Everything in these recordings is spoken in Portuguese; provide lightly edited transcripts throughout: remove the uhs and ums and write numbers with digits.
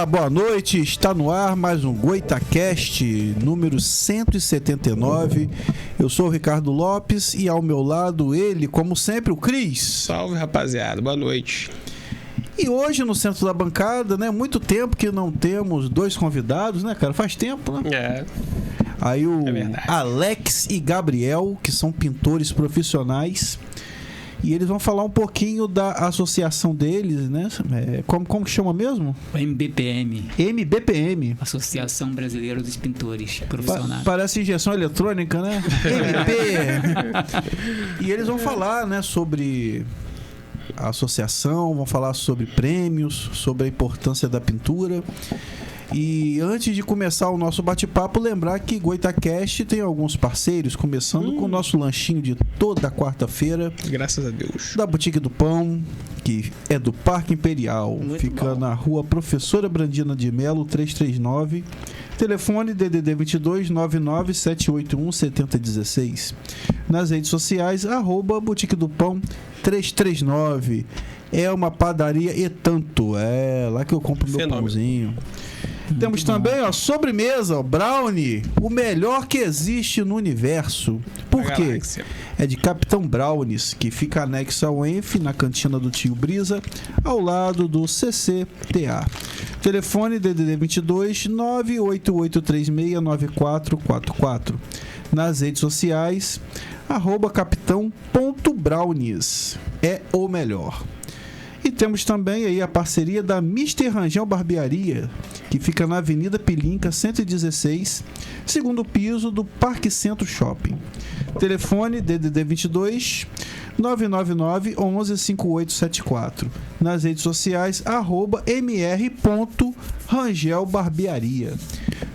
Olá, boa noite. Está no ar mais um Goitacast, número 179. Eu sou o Ricardo Lopes e ao meu lado ele, como sempre, o Cris. Salve, rapaziada. Boa noite. E hoje no centro da bancada, né? Muito tempo que não temos dois convidados, né, cara? Faz tempo, né? É. Aí o verdade. Alex e Gabriel, que são pintores profissionais. E eles vão falar um pouquinho da associação deles, né? Como que chama mesmo? MBPM. MBPM. Associação Brasileira dos Pintores Profissionais. Parece injeção eletrônica, né? MP. E eles vão falar, né, sobre a associação, vão falar sobre prêmios, sobre a importância da pintura. E antes de começar o nosso bate-papo, lembrar que Goitacast tem alguns parceiros, começando com o nosso lanchinho de toda quarta-feira. Graças a Deus. Da Boutique do Pão, que é do Parque Imperial. Fica na rua Professora Brandina de Melo, 339. Telefone DDD 22 99 781 7016. Nas redes sociais, @Boutique do Pão 339. É uma padaria e tanto. É lá que eu compro meu pãozinho. Temos também, ó, sobremesa, ó, brownie, o melhor que existe no universo. Por quê? É de Capitão Brownies, que fica anexo ao ENF, na cantina do Tio Brisa, ao lado do CCTA. Telefone DDD 22 988369444. Nas redes sociais, @capitão.brownies. É o melhor. E temos também aí a parceria da Mr. Rangel Barbearia, que fica na Avenida Pilinca 116, segundo piso do Parque Centro Shopping. Telefone DDD 22 999 11 5874. Nas redes sociais, @mr.rangelbarbearia.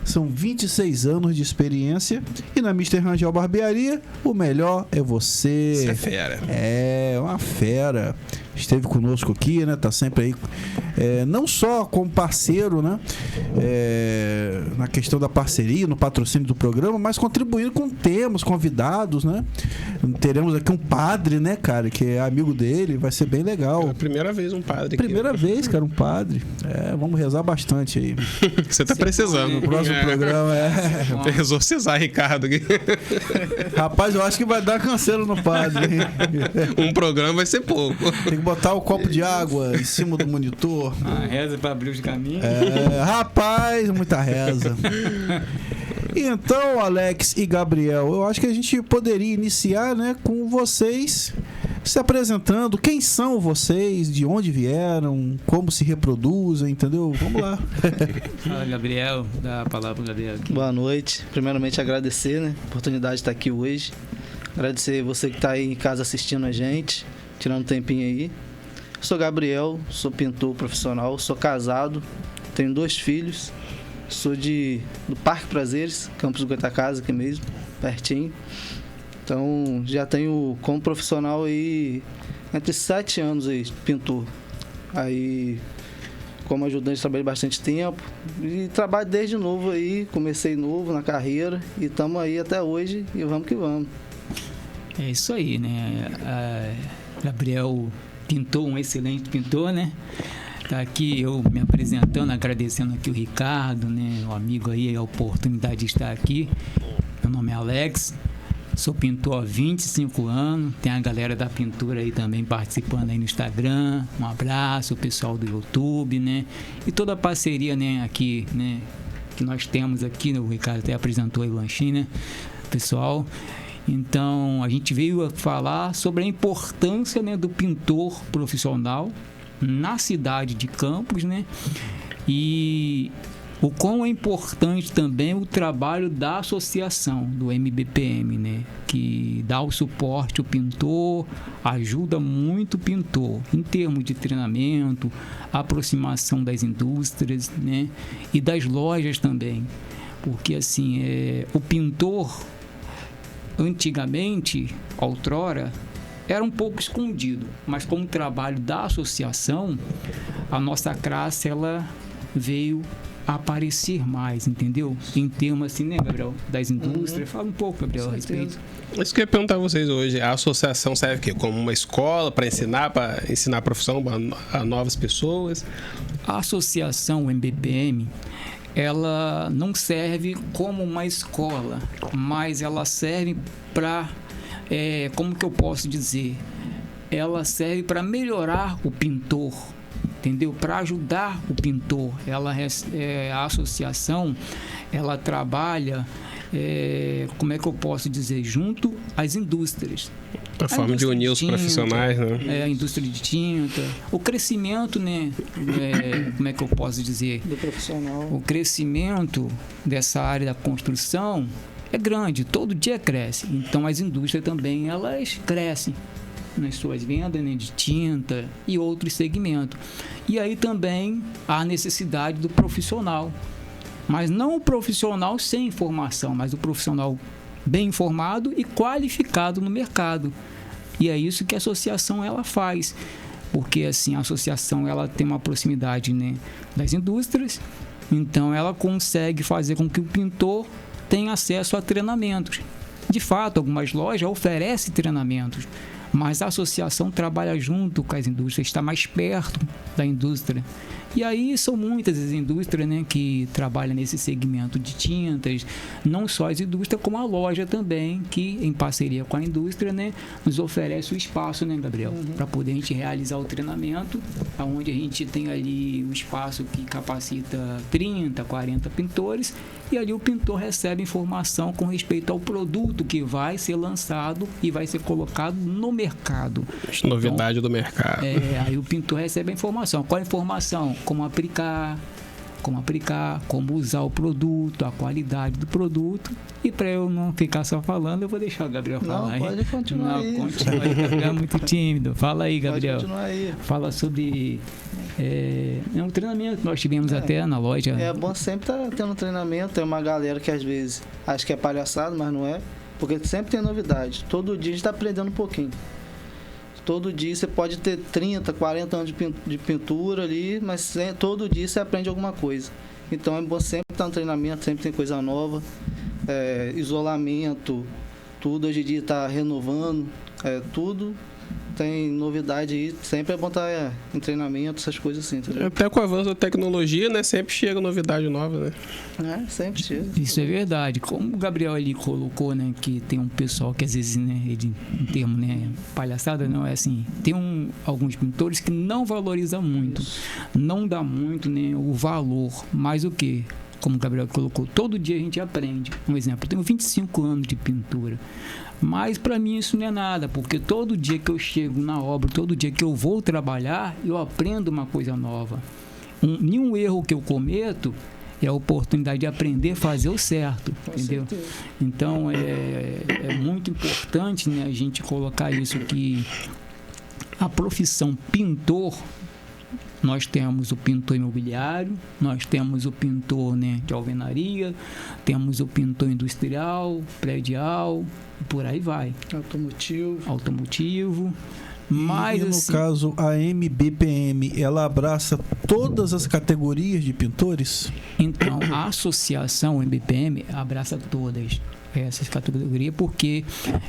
São 26 anos de experiência e na Mr. Rangel Barbearia, o melhor é você. Você é fera. É, uma fera. Esteve conosco aqui, né? Tá sempre aí, não só como parceiro, né? Na questão da parceria, no patrocínio do programa, mas contribuindo com temas, convidados, né? Teremos aqui um padre, né, cara, que é amigo dele, vai ser bem legal. É a primeira vez um padre aqui. Primeira vez, cara, um padre. Vamos rezar bastante aí. Você tá precisando. No próximo programa Tem que exorcizar Ricardo aqui. Rapaz, eu acho que vai dar canseiro no padre. Um programa vai ser pouco. Tem que botar o copo de água em cima do monitor. Reza para abrir os caminhos. Rapaz, muita reza. Então, Alex e Gabriel, eu acho que a gente poderia iniciar, né, com vocês se apresentando. Quem são vocês? De onde vieram? Como se reproduzem? Entendeu? Vamos lá. Fala, Gabriel. Dá a palavra pro Gabriel aqui. Boa noite. Primeiramente, agradecer, né, a oportunidade de estar aqui hoje. Agradecer você que está aí em casa assistindo a gente, tirando um tempinho aí. Sou Gabriel, sou pintor profissional, sou casado, tenho 2 filhos. Sou do Parque Prazeres, Campos do Goitacazes, aqui mesmo, pertinho. Então, já tenho como profissional aí entre 7 anos aí, pintor. Aí, como ajudante, trabalhei bastante tempo. E trabalho desde novo aí, comecei novo na carreira. E estamos aí até hoje e vamos que vamos. É isso aí, né? Gabriel pintor, um excelente pintor, né? Tá aqui eu me apresentando, agradecendo aqui o Ricardo, né, o amigo aí, a oportunidade de estar aqui. Meu nome é Alex, sou pintor há 25 anos, tem a galera da pintura aí também participando aí no Instagram. Um abraço, o pessoal do YouTube, né? E toda a parceria, né, aqui, né, que nós temos aqui, né, o Ricardo até apresentou aí o lanchinho, né, pessoal. Então, a gente veio a falar sobre a importância, né, do pintor profissional na cidade de Campos, né? E o quão é importante também o trabalho da associação do MBPM, né? Que dá o suporte ao pintor, ajuda muito o pintor em termos de treinamento, aproximação das indústrias, né? E das lojas também, porque assim, o pintor antigamente, outrora, era um pouco escondido, mas com o trabalho da associação, a nossa classe ela veio aparecer mais, entendeu? Em termos assim, né, Gabriel? Das indústrias. Fala um pouco, Gabriel, a respeito. Isso que eu ia perguntar a vocês hoje. A associação serve o quê? Como uma escola para ensinar a profissão a novas pessoas? A associação MBPM, ela não serve como uma escola, mas ela serve para, como que eu posso dizer? Ela serve para melhorar o pintor, entendeu? Para ajudar o pintor. A associação, ela trabalha, como é que eu posso dizer? Junto às indústrias. A forma de unir os profissionais, né? A indústria de tinta. O crescimento, né? Como é que eu posso dizer? Do profissional. O crescimento dessa área da construção é grande, todo dia cresce. Então, as indústrias também, elas crescem nas suas vendas, né, de tinta e outros segmentos. E aí também há a necessidade do profissional. Mas não o profissional sem informação, mas o profissional bem informado e qualificado no mercado. E é isso que a associação ela faz. Porque assim, a associação ela tem uma proximidade, né, das indústrias, então ela consegue fazer com que o pintor tenha acesso a treinamentos. De fato, algumas lojas oferecem treinamentos, mas a associação trabalha junto com as indústrias, está mais perto da indústria. E aí são muitas as indústrias, né, que trabalham nesse segmento de tintas, não só as indústrias, como a loja também, que em parceria com a indústria, né, nos oferece o espaço, né, Gabriel, para poder a gente realizar o treinamento, onde a gente tem ali o espaço que capacita 30, 40 pintores, e ali o pintor recebe informação com respeito ao produto que vai ser lançado e vai ser colocado no mercado. Novidade do mercado. Aí o pintor recebe a informação. Qual a informação? Como aplicar, como usar o produto, a qualidade do produto. E para eu não ficar só falando, eu vou deixar o Gabriel falar. Não, pode continuar aí. Continua aí, Gabriel é muito tímido. Fala aí, Gabriel. Pode continuar aí. Fala sobre um treinamento que nós tivemos até na loja. É bom sempre estar tendo treinamento. Tem uma galera que às vezes acha que é palhaçada, mas não é. Porque sempre tem novidade. Todo dia a gente está aprendendo um pouquinho. Todo dia você pode ter 30, 40 anos de pintura ali, mas todo dia você aprende alguma coisa. Então é bom sempre estar no treinamento, sempre tem coisa nova. Isolamento, tudo hoje em dia está renovando, tudo tem novidade aí. Sempre é bom estar em treinamento, essas coisas assim, entendeu? Até com o avanço da tecnologia, né? Sempre chega novidade nova, né? Sempre chega. Isso é verdade. Como o Gabriel ali colocou, né? Que tem um pessoal que às vezes, né? Em termo, né? Palhaçada, não é assim. Tem alguns pintores que não valorizam muito. Isso. Não dá muito, né? O valor. Mas o quê? Como o Gabriel colocou, todo dia a gente aprende. Um exemplo, eu tenho 25 anos de pintura. Mas para mim isso não é nada, porque todo dia que eu chego na obra, todo dia que eu vou trabalhar, eu aprendo uma coisa nova. Nenhum erro que eu cometo é a oportunidade de aprender a fazer o certo, entendeu? Então é muito importante, né, a gente colocar isso, que a profissão pintor, nós temos o pintor imobiliário, nós temos o pintor, né, de alvenaria, temos o pintor industrial, predial, e por aí vai. Automotivo. Mas, e no caso, a MBPM, ela abraça todas as categorias de pintores? Então, a associação MBPM abraça todas essas categorias, porque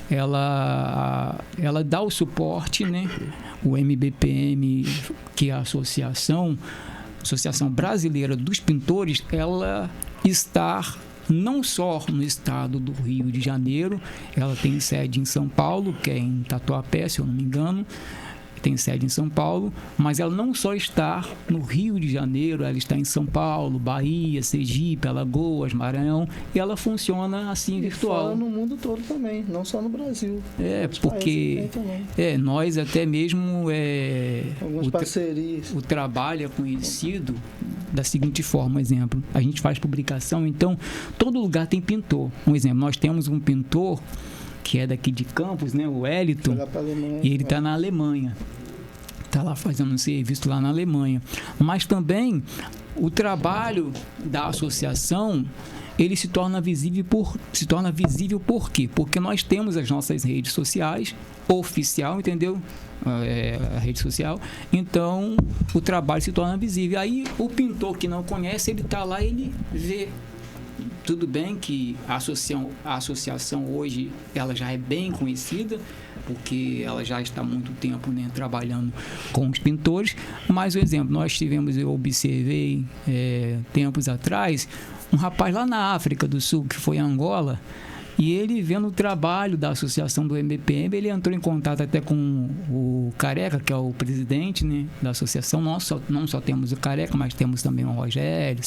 ela dá o suporte, né? O MBPM, que é a Associação Brasileira dos Pintores, ela está não só no estado do Rio de Janeiro, ela tem sede em São Paulo, que é em Tatuapé, se eu não me engano, tem sede em São Paulo, mas ela não só está no Rio de Janeiro, ela está em São Paulo, Bahia, Sergipe, Alagoas, Maranhão, e ela funciona assim, virtual. Fora no mundo todo também, não só no Brasil. Porque nós até mesmo algumas parcerias. O trabalho é conhecido da seguinte forma, exemplo, a gente faz publicação, então todo lugar tem pintor. Um exemplo, nós temos um pintor que é daqui de Campos, né, o Wellington, e ele está na Alemanha. Está lá fazendo um serviço lá na Alemanha. Mas também o trabalho da associação ele se torna visível por quê? Porque nós temos as nossas redes sociais, oficial, entendeu? A rede social, então o trabalho se torna visível. Aí o pintor que não conhece, ele está lá, ele vê. Tudo bem que a associação hoje ela já é bem conhecida, porque ela já está há muito tempo, né, trabalhando com os pintores, mas o exemplo, eu observei tempos atrás um rapaz lá na África do Sul, que foi em Angola, e ele, vendo o trabalho da associação do MBPM, ele entrou em contato até com o Careca, que é o presidente, né, da associação. Nós não só temos o Careca, mas temos também o Rogério,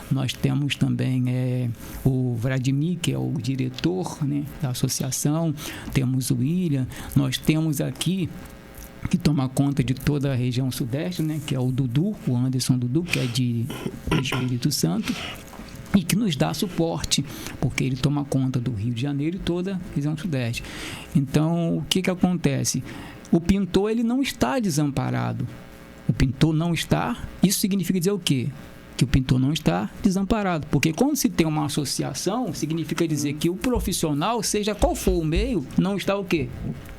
nós temos também o Vladimir, que é o diretor, né, da associação, temos o William, nós temos aqui que toma conta de toda a região sudeste, né, que é o Dudu, o Anderson Dudu, que é de Espírito Santo, e que nos dá suporte, porque ele toma conta do Rio de Janeiro e toda a região sudeste. Então, o que acontece? O pintor, ele não está desamparado. O pintor não está, isso significa dizer o quê? Que o pintor não está desamparado, porque quando se tem uma associação, significa dizer que o profissional, seja qual for o meio, não está o quê?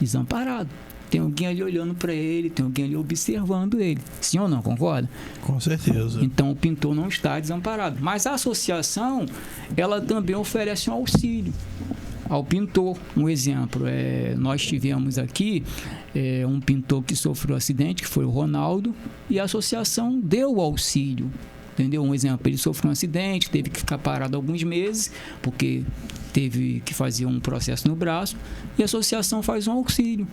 Desamparado. Tem alguém ali olhando para ele, tem alguém ali observando ele. Sim ou não, concorda? Com certeza. Então, o pintor não está desamparado. Mas a associação, ela também oferece um auxílio ao pintor. Um exemplo, nós tivemos aqui um pintor que sofreu um acidente, que foi o Ronaldo, e a associação deu o auxílio. Entendeu? Um exemplo, ele sofreu um acidente, teve que ficar parado alguns meses, porque teve que fazer um processo no braço, e a associação faz um auxílio.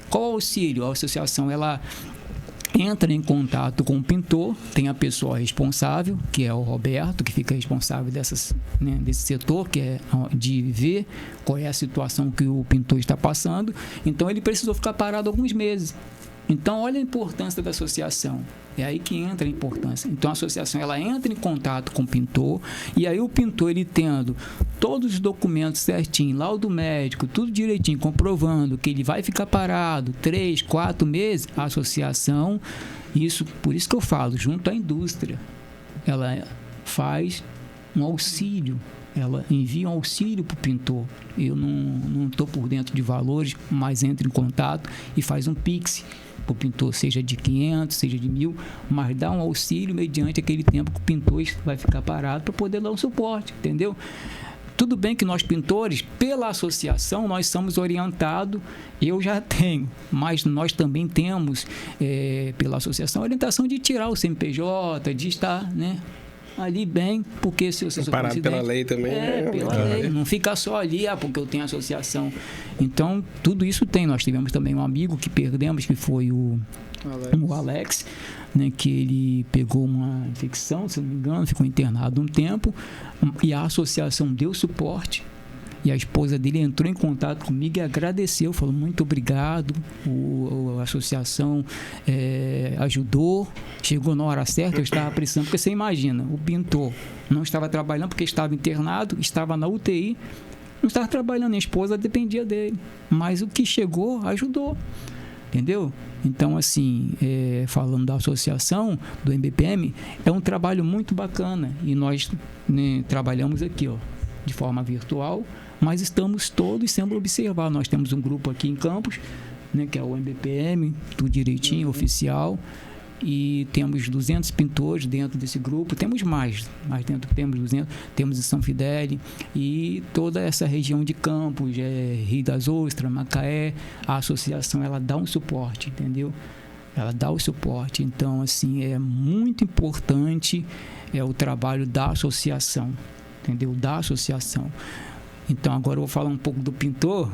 Qual auxílio? A associação, ela entra em contato com o pintor, tem a pessoa responsável, que é o Roberto, que fica responsável desse setor, que é de ver qual é a situação que o pintor está passando. Então, ele precisou ficar parado alguns meses. Então, olha a importância da associação. É aí que entra a importância. Então, a associação, ela entra em contato com o pintor, e aí o pintor, ele tendo todos os documentos certinho, laudo médico, tudo direitinho, comprovando que ele vai ficar parado 3, 4 meses, a associação, por isso que eu falo, junto à indústria, ela faz um auxílio, ela envia um auxílio para o pintor. Eu não estou por dentro de valores, mas entra em contato e faz um Pix para o pintor, seja de 500, seja de 1.000, mas dá um auxílio mediante aquele tempo que o pintor vai ficar parado para poder dar um suporte, entendeu? Tudo bem que nós pintores, pela associação, nós somos orientados, eu já tenho, mas nós também temos, pela associação, a orientação de tirar o CNPJ, de estar, né, ali bem, porque se você parado pela lei também. Pela lei, não fica só ali, porque eu tenho associação. Então, tudo isso tem. Nós tivemos também um amigo que perdemos, que foi o Alex, né, que ele pegou uma infecção, se não me engano, ficou internado um tempo, e a associação deu suporte. E a esposa dele entrou em contato comigo e agradeceu, falou muito obrigado, a associação ajudou, chegou na hora certa, eu estava precisando, porque você imagina, o pintor não estava trabalhando porque estava internado, estava na UTI, não estava trabalhando, a esposa dependia dele, mas o que chegou ajudou, entendeu? Então, assim, falando da associação do MBPM, é um trabalho muito bacana, e nós, né, trabalhamos aqui, de forma virtual, mas estamos todos sendo observados. Nós temos um grupo aqui em Campos, né, que é o MBPM, tudo direitinho, oficial, e temos 200 pintores dentro desse grupo, temos mais, mas dentro temos 200, temos em São Fidélis e toda essa região de Campos, Rio das Ostras, Macaé, a associação, ela dá um suporte, entendeu? Ela dá o suporte, então, assim, é muito importante o trabalho da associação, entendeu? Da associação. Então, agora eu vou falar um pouco do pintor.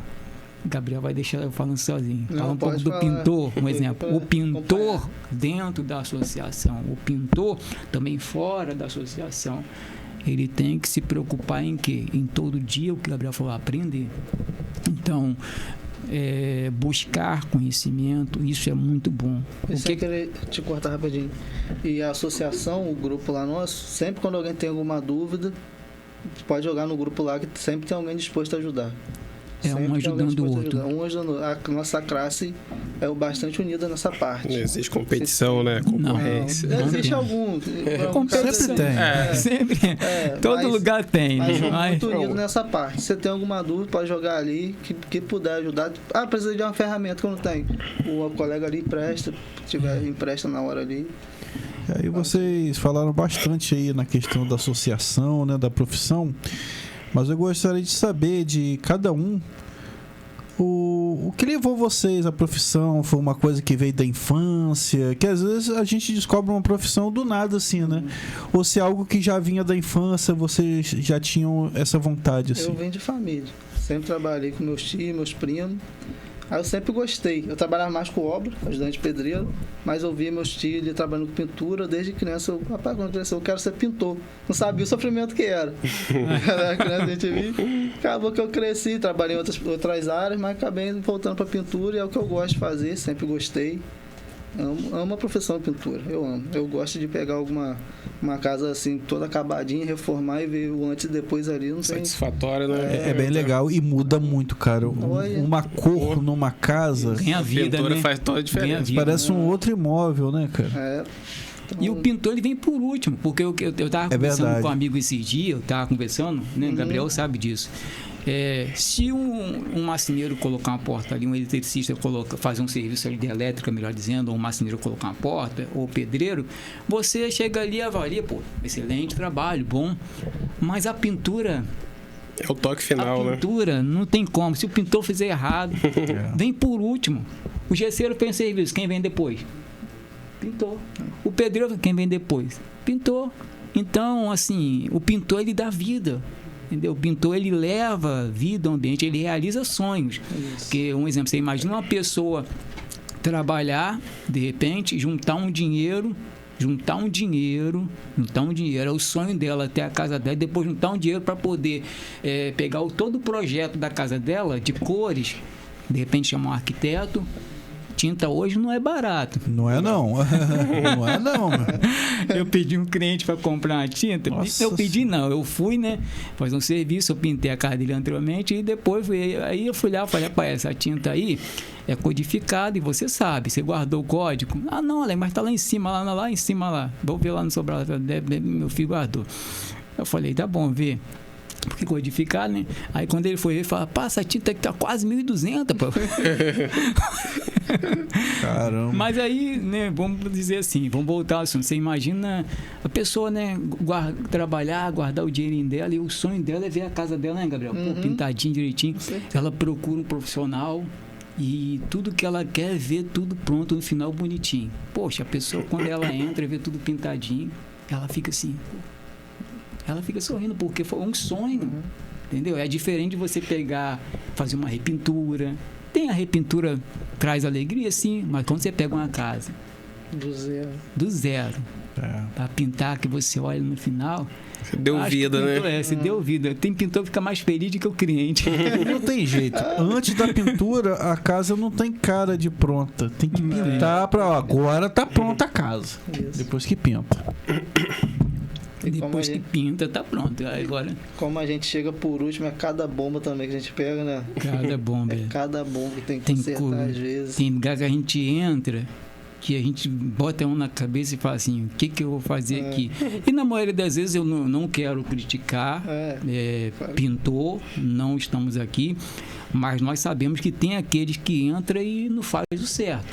Gabriel vai deixar eu falando sozinho. Falar um pouco do pintor, um exemplo. O pintor dentro da associação, o pintor também fora da associação, ele tem que se preocupar em quê? Em todo dia, o que o Gabriel falou, aprender. Então, buscar conhecimento, isso é muito bom. Eu queria te cortar rapidinho. E a associação, o grupo lá nosso, sempre quando alguém tem alguma dúvida, pode jogar no grupo lá, que sempre tem alguém disposto a ajudar. Um ajudando o outro. Um ajudando. A nossa classe é bastante unida nessa parte. Não existe competição, né? Concorrência. Não, existe algum. Sempre tem. Sempre. Todo mas- lugar tem. Mas né? somos muito unidos nessa parte. Se você tem alguma dúvida, pode jogar ali, que puder ajudar. Ah, precisa de uma ferramenta que eu não tenho. O colega ali empresta, se tiver, empresta na hora ali. Aí vocês falaram bastante aí na questão da associação, né, da profissão, mas eu gostaria de saber de cada um o que levou vocês à profissão. Foi uma coisa que veio da infância, que às vezes a gente descobre uma profissão do nada assim, né? Ou se é algo que já vinha da infância, vocês já tinham essa vontade assim? Eu venho de família. Sempre trabalhei com meus tios, meus primos. Aí eu sempre gostei. Eu trabalhava mais com obra, ajudante de pedreiro, mas eu via meus tios ali trabalhando com pintura. Desde criança, rapaz, quando eu cresci, eu quero ser pintor. Não sabia o sofrimento que era. Era criança, a gente via. Acabou que eu cresci, trabalhei em outras áreas, mas acabei voltando para pintura e é o que eu gosto de fazer, sempre gostei. Amo a profissão de pintura, eu amo. Eu gosto de pegar uma casa assim, toda acabadinha, reformar e ver o antes e depois ali. Não tem... Satisfatório, né? É bem legal e muda muito, cara. Olha. Uma cor numa casa Ganha A vida, pintura né? faz toda a Ganha diferença. vida. parece um outro imóvel, né, cara? É. E o pintor ele vem por último, porque eu tava conversando verdade. com um amigo esses dias, eu tava conversando, né? O Gabriel sabe disso. Se um marceneiro colocar uma porta ali, um eletricista fazer um serviço ali de elétrica, melhor dizendo, ou um marceneiro colocar uma porta, ou pedreiro, você chega ali e avalia, pô, excelente trabalho, bom. Mas a pintura, É o toque final, né? não tem como. Se o pintor fizer errado, vem por último. O gesseiro fez serviço, quem vem depois? Pintor. O pedreiro, quem vem depois? Pintor. Então, assim, o pintor, ele dá vida. Entendeu? O pintor, ele leva vida ao ambiente, ele realiza sonhos. Porque, um exemplo, você imagina uma pessoa trabalhar, de repente, juntar um dinheiro, é o sonho dela até a casa dela, depois juntar um dinheiro para poder pegar todo o projeto da casa dela, de cores, de repente chamar um arquiteto. Tinta hoje não é barato. Não é não. Não é não, meu. Eu pedi um cliente para comprar uma tinta. Nossa Eu fui, né, fazer um serviço, eu pintei a casa dele anteriormente e depois aí eu fui lá e falei, rapaz, essa tinta aí é codificada e você sabe, você guardou o código? Ah, não, mas tá lá em cima, lá em cima lá. Vou ver lá no sobral, meu filho guardou. Eu falei, tá bom, vê. Porque codificar, né? Aí quando ele foi ver, ele falou, pá, essa tinta aqui tá quase 1.200, pô. Caramba. Mas aí, né, vamos dizer assim, vamos voltar ao assunto. Você imagina a pessoa, né, trabalhar, guardar o dinheirinho dela, e o sonho dela é ver a casa dela, né, Gabriel? Pô, pintadinho, direitinho. Ela procura um profissional e tudo que ela quer é ver tudo pronto no final, bonitinho. Poxa, a pessoa, quando ela entra e vê tudo pintadinho, ela fica assim, ela fica sorrindo, porque foi um sonho, entendeu? É diferente de você pegar, fazer uma repintura. Tem a repintura, traz alegria, sim, mas quando você pega uma casa do zero para pintar, que você olha no final, Você deu acho que vida, o pintor, né? você deu vida. Tem pintor que fica mais feliz do que o cliente. Não tem jeito. Antes da pintura, a casa não tem cara de pronta. Tem que pintar para agora tá pronta a casa. Isso. Depois que pinta. E como Depois a que gente- pinta, tá pronto. Agora, Como a gente chega por último, é cada bomba também que a gente pega, né? cada bomba. É cada bomba que tem que Tem consertar cor, às vezes. Tem lugar que a gente entra, que a gente bota a mão na cabeça e fala assim, o que eu vou fazer aqui? E na maioria das vezes eu não quero criticar pintor, não estamos aqui, mas nós sabemos que tem aqueles que entram e não faz o certo.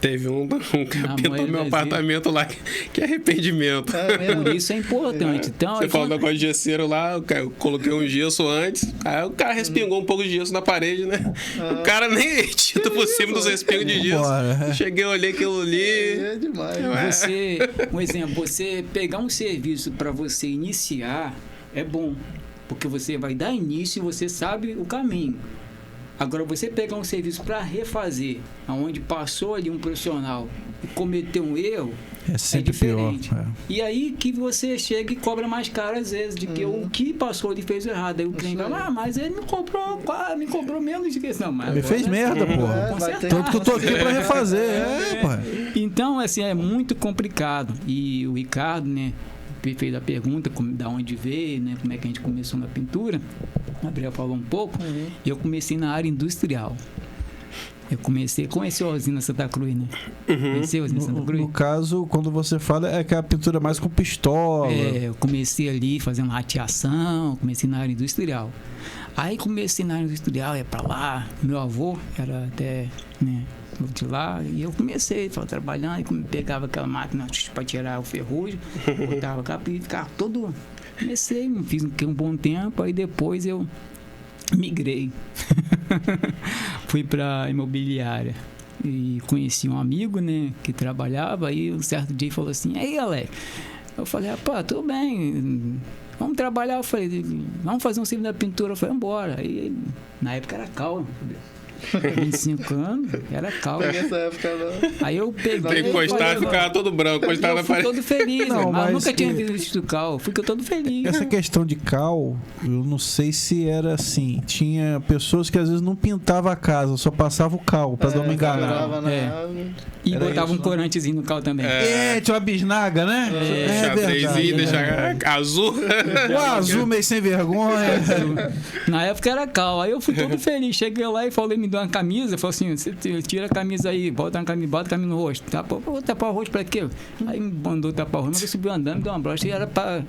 Teve um que pintou maioria meu das apartamento lá, que é arrependimento. É mesmo? Por isso é importante. Então, Você aí falou quando- negócio de gesseiro lá, eu coloquei um gesso antes, aí o cara respingou um pouco de gesso na parede, né? O cara nem tinta por cima dos respingos de gesso. Vambora. Cheguei, olhei aquilo ali. É demais. um exemplo, você pegar um serviço para você iniciar é bom, porque você vai dar início e você sabe o caminho. Agora, você pegar um serviço para refazer, onde passou ali um profissional e cometeu um erro, É sempre diferente. pior. E aí que você chega e cobra mais caro às vezes, de que o que passou ele fez errado. Aí o cliente fala, mas ele me cobrou menos do que isso. Não, mas Me agora fez merda, porra. vai ter- Tanto que eu tô aqui pra refazer. porra. Então, assim, é muito complicado. E o Ricardo, né, fez a pergunta, da onde veio, né, como é que a gente começou na pintura. O Gabriel falou um pouco. E eu comecei na área industrial. Eu conheci a usina Santa Cruz, né? Conheci a usina Santa Cruz? No caso, quando você fala, é que a pintura mais com pistola. Eu comecei ali fazendo rateação, comecei na área industrial. Aí comecei na área industrial, ia pra lá. Meu avô era até, né, de lá. E eu comecei trabalhando, e pegava aquela máquina para tirar o ferrugem, botava cá e ficava todo... Comecei, fiz um bom tempo, aí depois eu migrei. Fui para imobiliária e conheci um amigo, né, que trabalhava, aí um certo dia falou assim: "Aí, Alex", eu falei: "Rapaz, tudo bem, vamos trabalhar". Eu falei: "Vamos fazer um serviço da pintura". Eu falei: "Vambora". Aí, na época era cal, 25 anos, era cal. Nessa época não. Aí eu peguei. Encostava e ficava todo branco, encostava na parede. Todo feliz, Não, mas mas nunca tinha visto cal. Fui todo feliz. Essa questão de cal, eu não sei se era assim. Tinha pessoas que às vezes não pintavam a casa, só passava o cal, pra não me enganar. E Era botava isso, um corantezinho no cal também. Tinha uma bisnaga, né? Xadrezinho, verdade. deixa azul. O azul meio sem vergonha. Na época era cal. Aí eu fui todo feliz. Cheguei lá e falei: "Me dá uma camisa". Falei assim: "Você tira a camisa aí, bota a camisa no rosto". Vou tapar o rosto pra quê? Aí me mandou tapar o rosto, mas eu subi andando, me deu uma brocha e era pra...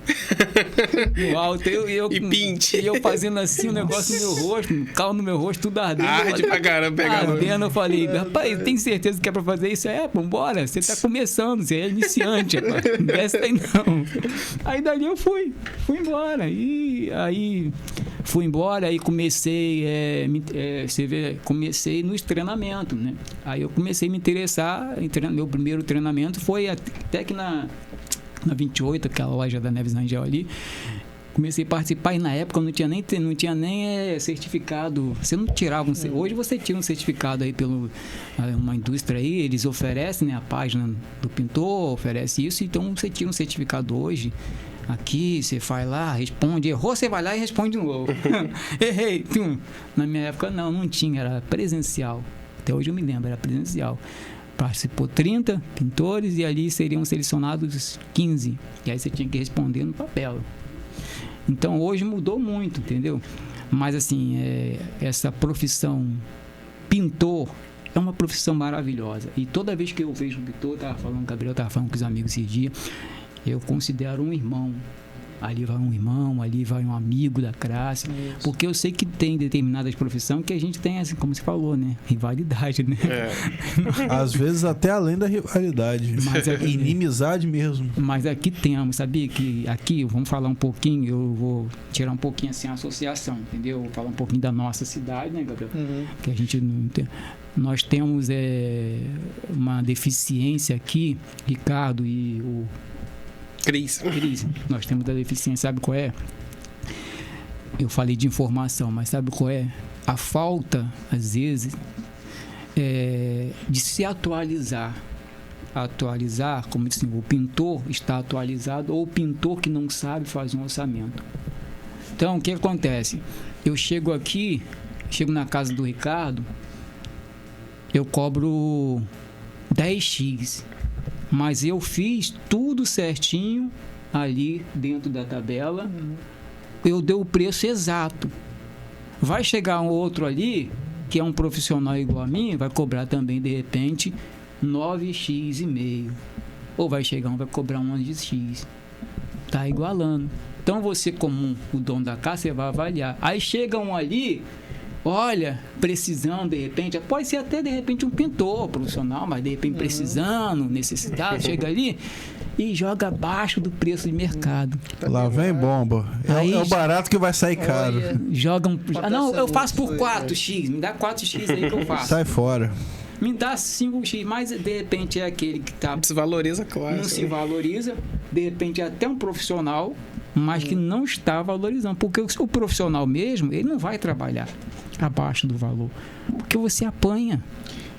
no alto. E pinte. E eu fazendo assim o negócio no meu rosto, cal no meu rosto, tudo ardendo. Arde pra caramba, pegava. Ardendo, eu falei: "Rapaz, tem certeza que é pra fazer isso?". Vambora, você tá começando, você é iniciante, rapaz. Não desce aí não. Aí dali eu fui embora. E aí fui embora, aí comecei, comecei nos treinamentos, né? Aí eu comecei a me interessar, meu primeiro treinamento foi até que na 28, aquela loja da Neves Rangel ali. Comecei a participar e na época não tinha nem certificado. Você não tirava hoje você tira um certificado aí pelo uma indústria aí, eles oferecem, né, a página do pintor, oferece isso, então você tira um certificado hoje. Aqui, você vai lá, responde, errou, você vai lá e responde de novo. Errei. Na minha época não tinha, era presencial. Até hoje eu me lembro, era presencial. Participou 30 pintores e ali seriam selecionados 15. E aí você tinha que responder no papel. Então hoje mudou muito, entendeu? Mas assim, essa profissão pintor é uma profissão maravilhosa. E toda vez que eu vejo um pintor, o Gabriel estava falando com os amigos esse dia, eu considero um irmão. Ali vai um irmão, ali vai um amigo da classe. Isso. Porque eu sei que tem determinadas profissões que a gente tem, assim, como você falou, né? Rivalidade, né? Às vezes até além da rivalidade. Mas inimizade mesmo. Mas aqui temos, sabia? Que aqui, vamos falar um pouquinho, eu vou tirar um pouquinho assim a associação, entendeu? Vou falar um pouquinho da nossa cidade, né, Gabriel? Que a gente não tem. Nós temos uma deficiência aqui, Ricardo e o Cris. Nós temos a deficiência, sabe qual é? Eu falei de informação, mas sabe qual é? A falta, às vezes, de se atualizar. Atualizar, como disse, o pintor está atualizado ou o pintor que não sabe fazer um orçamento. Então, o que acontece? Eu chego na casa do Ricardo, eu cobro 10x. Mas eu fiz tudo certinho ali dentro da tabela. Eu dei o preço exato. Vai chegar um outro ali, que é um profissional igual a mim, vai cobrar também, de repente, 9x,5. Ou vai chegar um, vai cobrar 11x. Tá igualando. Então você, como o dono da casa, você vai avaliar. Aí chega um ali... Olha, precisando, de repente, pode ser até de repente um pintor profissional, mas de repente precisando, necessitado, chega ali e joga abaixo do preço de mercado. Lá vem bomba. É o barato que vai sair caro. Joga não, eu faço por 4x, me dá 4x aí que eu faço. Sai fora. Me dá 5x, mas de repente é aquele que tá... Desvaloriza, claro. Não se valoriza, de repente é até um profissional, mas que não está valorizando, porque o profissional mesmo, ele não vai trabalhar abaixo do valor, porque você apanha.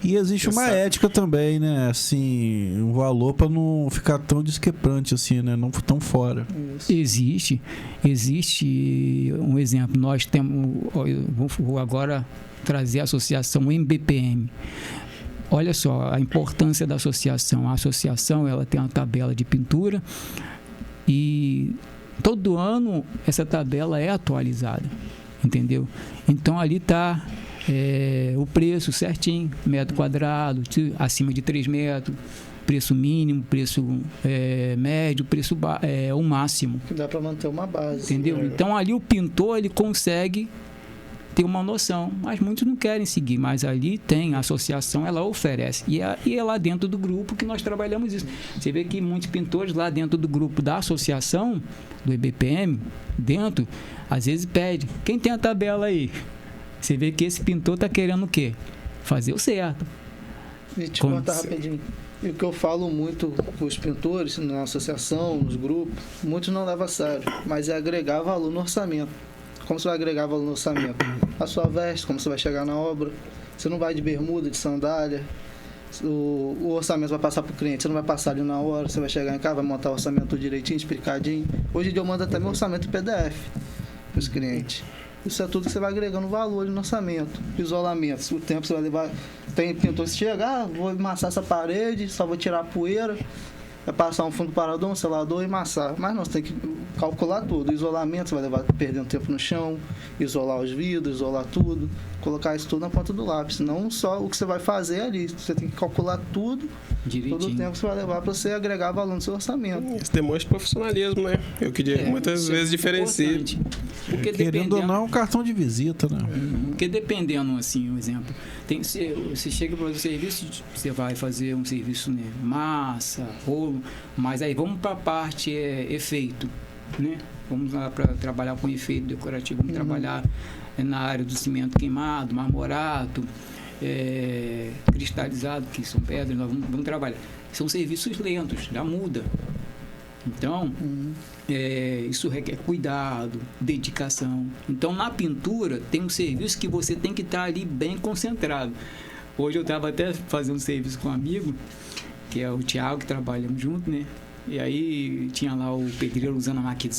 E existe uma ética também, né? Assim, um valor para não ficar tão discrepante assim, né? Não tão fora. Existe um exemplo. Nós temos, vou agora trazer a associação MBPM. Olha só a importância da associação. A associação, ela tem uma tabela de pintura e todo ano essa tabela é atualizada, entendeu? Então ali está o preço certinho, metro quadrado, acima de 3 metros, preço mínimo, preço médio, preço o máximo. Que dá para manter uma base. Entendeu? Então ali o pintor ele consegue ter uma noção, mas muitos não querem seguir, mas ali tem a associação, ela oferece, e é lá dentro do grupo que nós trabalhamos isso. Você vê que muitos pintores lá dentro do grupo da associação, do EBPM, dentro, às vezes pede, quem tem a tabela aí? Você vê que esse pintor está querendo o quê? Fazer o certo. E te contar rapidinho. E o que eu falo muito com os pintores, na associação, nos grupos, muitos não levam a sério, mas é agregar valor no orçamento. Como você vai agregar valor no orçamento? A sua veste, como você vai chegar na obra. Você não vai de bermuda, de sandália. O orçamento vai passar para o cliente. Você não vai passar ali na hora. Você vai chegar em casa, vai montar o orçamento direitinho, explicadinho. Hoje em dia eu mando até meu orçamento em PDF para os clientes. Isso é tudo que você vai agregando valor ali no orçamento. Isolamento. O tempo você vai levar... Tem pintor que chega, vou amassar essa parede, só vou tirar a poeira. Vai passar um fundo parador, um selador e amassar. Mas nós temos que calcular tudo. Isolamento, você vai levar perdendo tempo no chão, isolar os vidros, isolar tudo, colocar isso tudo na ponta do lápis. Não só o que você vai fazer ali. Você tem que calcular tudo, direitinho. Todo o tempo que você vai levar para você agregar valor no seu orçamento. Isso demonstra profissionalismo, né? Eu que muitas vezes diferencia. Porque querendo ou não, é um cartão de visita, né? Porque dependendo, assim, um exemplo, você chega para o serviço, você vai fazer um serviço, né, massa, rolo, mas aí vamos para a parte efeito, né? Vamos lá para trabalhar com efeito decorativo, vamos trabalhar na área do cimento queimado, marmorato, cristalizado, que são pedras, nós vamos trabalhar. São serviços lentos, já muda. Então, isso requer cuidado, dedicação. Então, na pintura, tem um serviço que você tem que estar ali bem concentrado. Hoje eu estava até fazendo um serviço com um amigo, que é o Thiago, que trabalhamos junto, né? E aí tinha lá o pedreiro usando a máquina,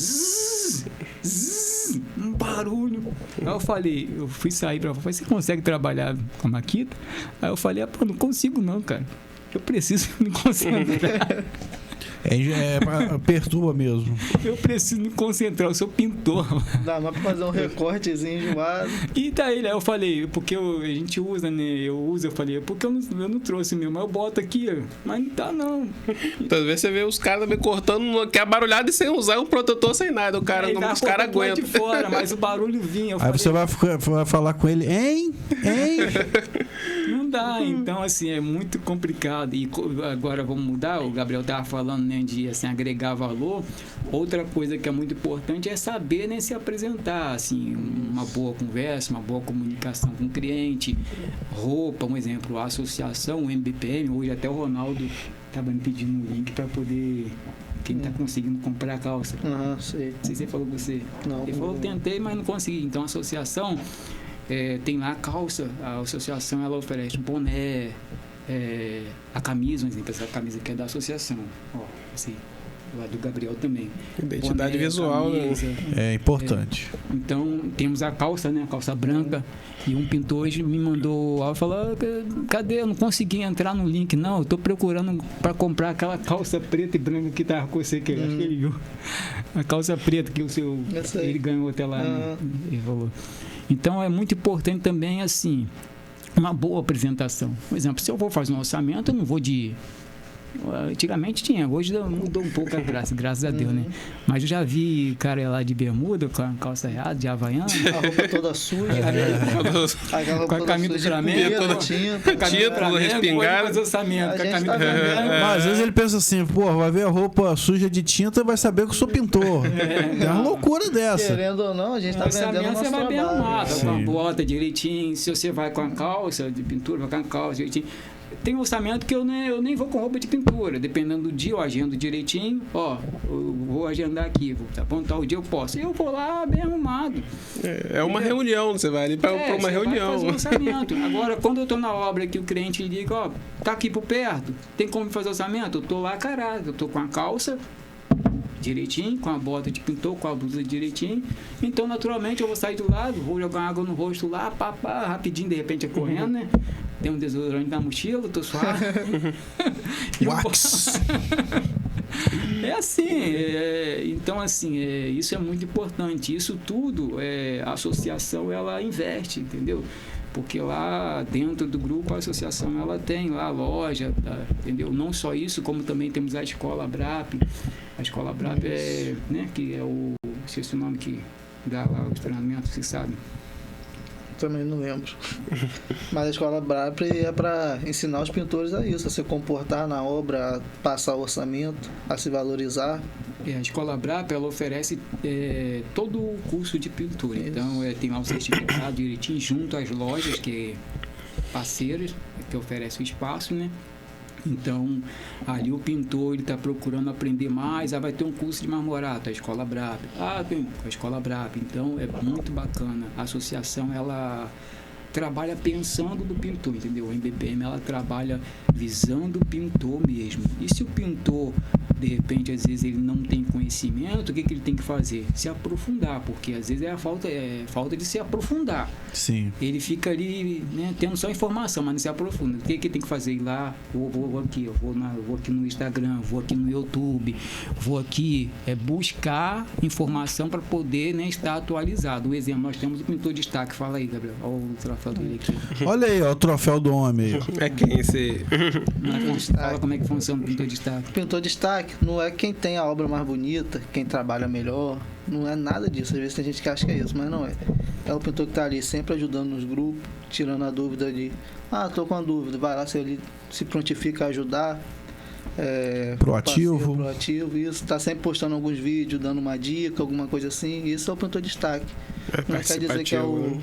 um barulho. Aí eu fui sair para falar, você consegue trabalhar com a maquita? Aí eu falei, não consigo não, cara. Eu preciso me concentrar. Perturba mesmo. Eu preciso me concentrar, eu sou pintor. Dá mais pra fazer um recortezinho de lado. E daí, eu falei, porque a gente usa, né? Eu falei, porque eu não trouxe mesmo, mas eu boto aqui, mas não tá não. Então, às vezes você vê os caras também cortando, que é barulhado e sem usar um protetor, sem nada. Os caras aguentam. De fora, mas o barulho vinha. Aí você vai falar com ele, hein? Não dá, então assim, é muito complicado. E agora vamos mudar, o Gabriel estava falando, né, de assim, agregar valor. Outra coisa que é muito importante é saber, né, se apresentar, assim, uma boa conversa, uma boa comunicação com o cliente, roupa, um exemplo, a associação, o MBPM, hoje até o Ronaldo estava me pedindo um link para poder... Quem está conseguindo comprar a calça. Sei. Não sei se ele falou com você. Não. Ele falou, tentei, mas não consegui. Então a associação... tem lá a calça, a associação ela oferece boné, a camisa, um exemplo, essa camisa que é da associação, assim, lá do Gabriel também. Identidade boné, visual, camisa, né? É importante. Então temos a calça, né? A calça branca. E um pintor hoje me mandou, falou, cadê? Eu não consegui entrar no link, não. Eu tô procurando para comprar aquela calça preta e branca que tava com você, que eu acho que ele viu. A calça preta que ele ganhou até lá, né? Ele falou. Então, é muito importante também, assim, uma boa apresentação. Por exemplo, se eu vou fazer um orçamento, eu não vou de... Antigamente tinha, hoje mudou um pouco a graças a Deus, né? Mas eu já vi cara lá de bermuda, com a calça reada, de havaiana. A roupa toda suja. Com a camisa de Flamengo. Título, respingado. Mas às vezes ele pensa assim, vai ver a roupa suja de tinta e vai saber que eu sou pintor. É uma loucura dessa. Querendo ou não, a gente tá vendendo o nosso você vai bem trabalho. arrumado, com a bota direitinho. Se você vai com a calça de pintura, vai com a calça direitinho. Tem um orçamento que eu nem vou com roupa de pintura, dependendo do dia eu agendo direitinho, eu vou agendar aqui, tá bom, tal dia eu posso, eu vou lá bem arrumado. É uma reunião, você vai ali para uma reunião. Vai fazer um orçamento. Agora, quando eu tô na obra que o cliente liga, tá aqui por perto, tem como fazer orçamento? Eu tô lá, caralho, eu tô com a calça direitinho, com a bota de pintor, com a blusa direitinho, então naturalmente eu vou sair do lado, vou jogar água no rosto lá, rapidinho, de repente é correndo, né? Tem um desodorante na mochila, tô suave. Wax! É assim, então assim, isso é muito importante. Isso tudo, a associação ela investe, entendeu? Porque lá dentro do grupo, a associação, ela tem lá a loja, tá, entendeu? Não só isso, como também temos a Escola BRAP. A Escola BRAP é, né, que é o... esqueci o nome que dá lá os treinamentos, você sabe? Também não lembro. Mas a Escola BRAP é para ensinar os pintores a isso, a se comportar na obra, a passar orçamento, a se valorizar. A Escola BRAP, ela oferece todo o curso de pintura. Isso. Então, tem lá o certificado direitinho junto às lojas, que parceiras, que oferecem o espaço, né? Então, ali o pintor ele está procurando aprender mais, vai ter um curso de marmorato, a Escola BRAP. Tem a Escola BRAP. Então, é muito bacana. A associação, ela trabalha pensando do pintor, entendeu? A MBPM, ela trabalha visando o pintor mesmo. E se o pintor, de repente, às vezes ele não tem conhecimento, o que ele tem que fazer? Se aprofundar, porque às vezes é falta de se aprofundar. Sim. Ele fica ali, né, tendo só informação, mas não se aprofunda. O que ele tem que fazer? Ir lá, vou aqui, vou aqui no Instagram, vou aqui no YouTube, vou aqui buscar informação para poder, né, estar atualizado. Um exemplo, nós temos o pintor de destaque. Fala aí, Gabriel. Olha o troféu dele aqui. Olha aí, ó, o troféu do homem. É quem esse... Fala como é que funciona o pintor de destaque. Pintor de destaque não é quem tem a obra mais bonita, quem trabalha melhor, não é nada disso. Às vezes tem gente que acha que é isso, mas não é. É o pintor que está ali sempre ajudando nos grupos, tirando a dúvida de tô com uma dúvida, vai lá, se ele se prontifica a ajudar. Proativo. Isso, está sempre postando alguns vídeos, dando uma dica, alguma coisa assim. Isso é o pintor de destaque. Não quer dizer que é o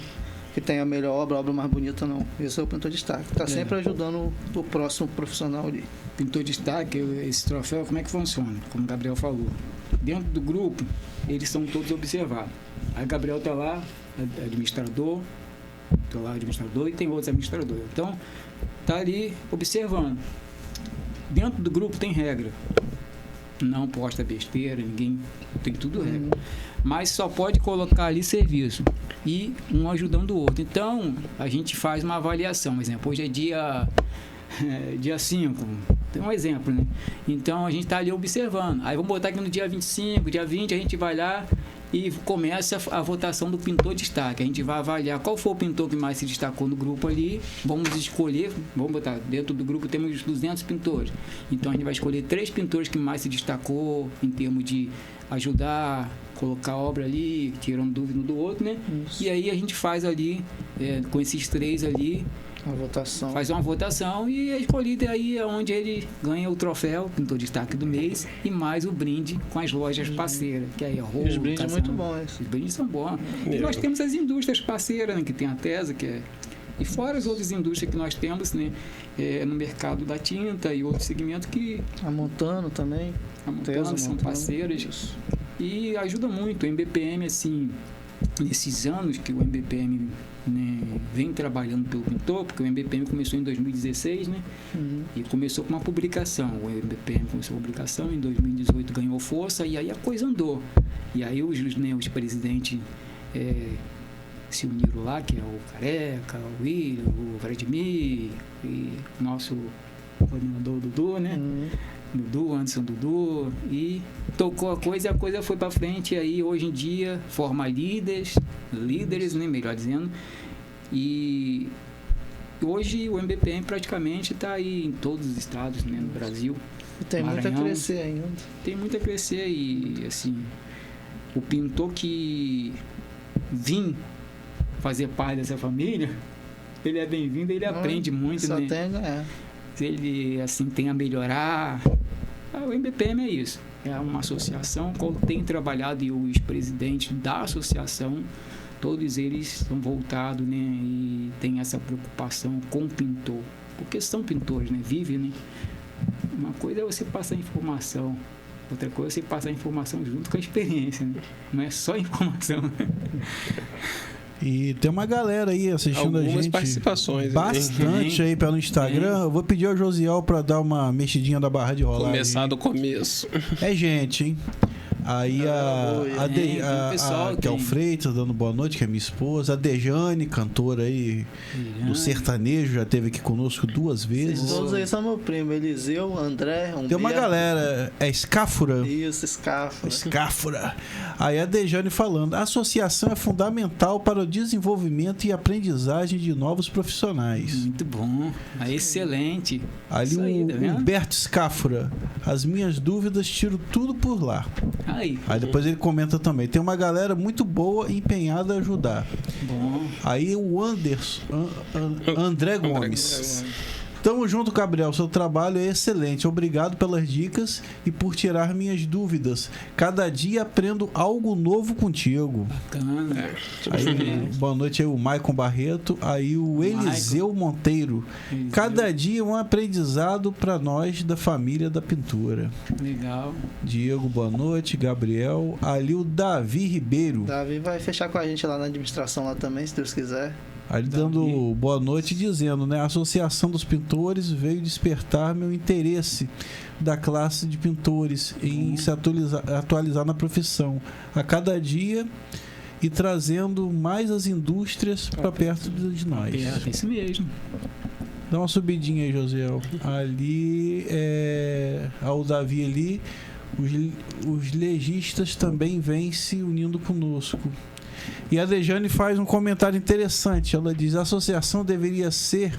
que tem a melhor obra, a obra mais bonita, não. Esse é o pintor de destaque. Está sempre ajudando o próximo profissional ali. Pintor de destaque, esse troféu, como é que funciona? Como o Gabriel falou. Dentro do grupo, eles são todos observados. Aí Gabriel está lá, administrador, e tem outros administradores. Então, está ali observando. Dentro do grupo tem regra. Não posta besteira, ninguém tem tudo regra. Mas só pode colocar ali serviço e um ajudando o outro. Então, a gente faz uma avaliação. Por exemplo, hoje é dia 5, tem um exemplo, né? Então, a gente está ali observando. Aí, vamos botar aqui no dia 25, dia 20, a gente vai lá e começa a votação do pintor de destaque. A gente vai avaliar qual foi o pintor que mais se destacou no grupo ali. Vamos escolher, vamos botar, dentro do grupo temos 200 pintores. Então, a gente vai escolher 3 pintores que mais se destacou em termos de ajudar, colocar a obra ali, tirando dúvida do outro, né? Isso. E aí a gente faz ali, com esses 3 ali, faz uma votação e é escolhido aí onde ele ganha o troféu, pintor de destaque do mês, e mais o brinde com as lojas parceiras, que aí é roupa. Os brindes são muito bons. Os brindes são bons. E nós temos as indústrias parceiras, né, que tem a Tesa, que é... E fora as outras indústrias que nós temos, né, no mercado da tinta e outros segmentos que... A Montano também. A Montano são parceiras. Isso. E ajuda muito. O MBPM, assim, nesses anos que o MBPM, né, vem trabalhando pelo pintor, porque o MBPM começou em 2016, né? E começou com uma publicação. O MBPM começou a publicação, em 2018 ganhou força e aí a coisa andou. E aí os presidentes se uniram lá, que é o Careca, o William, o Vladimir e o nosso coordenador Dudu, né? Anderson Dudu, e tocou a coisa e a coisa foi para frente. E aí hoje em dia forma líderes, né, melhor dizendo, e hoje o MBPM praticamente está aí em todos os estados, né, no Brasil. E tem muito a crescer ainda. Tem muito a crescer e assim, o pintor que vir fazer parte dessa família, ele é bem-vindo, ele aprende muito, só né? Tem a ganhar. Ele assim tem a melhorar. O MBPM é isso, é uma associação que tem trabalhado, e os presidentes da associação, todos eles são voltados, né, e tem essa preocupação com o pintor, porque são pintores, né, vivem, né? Uma coisa é você passar informação, outra coisa é você passar informação junto com a experiência, né? Não é só informação. E tem uma galera aí assistindo algumas a gente. Participações. Bastante aí pelo Instagram. Eu vou pedir ao Josiel para dar uma mexidinha da barra de rolagem. Começar do começo. É gente, hein? Aí que é o Freitas dando boa noite, que é minha esposa. A Dejane, cantora aí do sertanejo, já esteve aqui conosco 2 vezes. Todos aí são meu primo, Eliseu, André, Humberto. Tem uma galera, é Escáfora? Isso, Escáfora. Aí a Dejane falando, a associação é fundamental para o desenvolvimento e aprendizagem de novos profissionais. Muito bom, excelente. Ali aí, o tá Humberto Escáfora, as minhas dúvidas tiro tudo por lá. Aí depois ele comenta também, tem uma galera muito boa e empenhada a ajudar. Bom. Aí o André Gomes. Tamo junto, Gabriel. Seu trabalho é excelente. Obrigado pelas dicas e por tirar minhas dúvidas. Cada dia aprendo algo novo contigo. Bacana. Aí, boa noite aí, o Maicon Barreto. Aí o Eliseu Monteiro. Cada dia um aprendizado para nós da família da pintura. Legal. Diego, boa noite. Gabriel. Ali o Davi Ribeiro. Davi vai fechar com a gente lá na administração lá também, se Deus quiser. Aí dando boa noite dizendo, né? A Associação dos Pintores veio despertar meu interesse da classe de pintores em se atualizar na profissão a cada dia e trazendo mais as indústrias para perto de nós. É isso mesmo. Dá uma subidinha aí, Josiel. Ali ao Davi ali, os legistas também vêm se unindo conosco. E a Dejane faz um comentário interessante. Ela diz: a associação deveria ser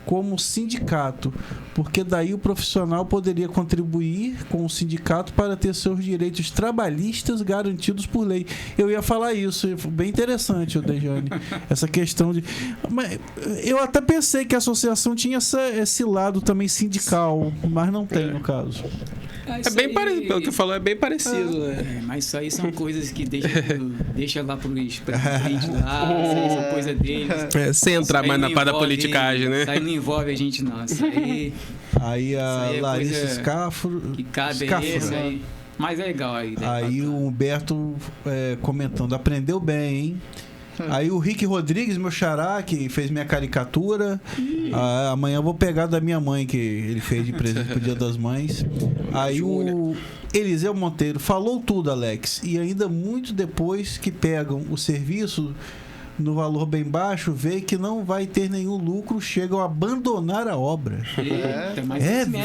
como sindicato, porque daí o profissional poderia contribuir com o sindicato para ter seus direitos trabalhistas garantidos por lei. Eu ia falar isso, bem interessante, Dejane, essa questão de... Mas eu até pensei que a associação tinha esse lado também sindical, mas não tem no caso. É bem parecido, pelo que falou, é bem parecido. Mas isso aí são coisas que deixa lá pros presidentes lá, isso aí são coisa deles. Sem entrar mais na parte da politicagem, né? Isso aí não envolve a gente, não. Isso aí a Larissa Scafro. Que cabe isso aí. Mas é legal aí. Aí o Humberto comentando, aprendeu bem, hein? Aí o Rick Rodrigues, meu xará, que fez minha caricatura. Amanhã eu vou pegar da minha mãe, que ele fez de presente pro Dia das Mães. Aí o Eliseu Monteiro falou tudo, Alex. E ainda muito depois que pegam o serviço no valor bem baixo, vê que não vai ter nenhum lucro, chegam a abandonar a obra.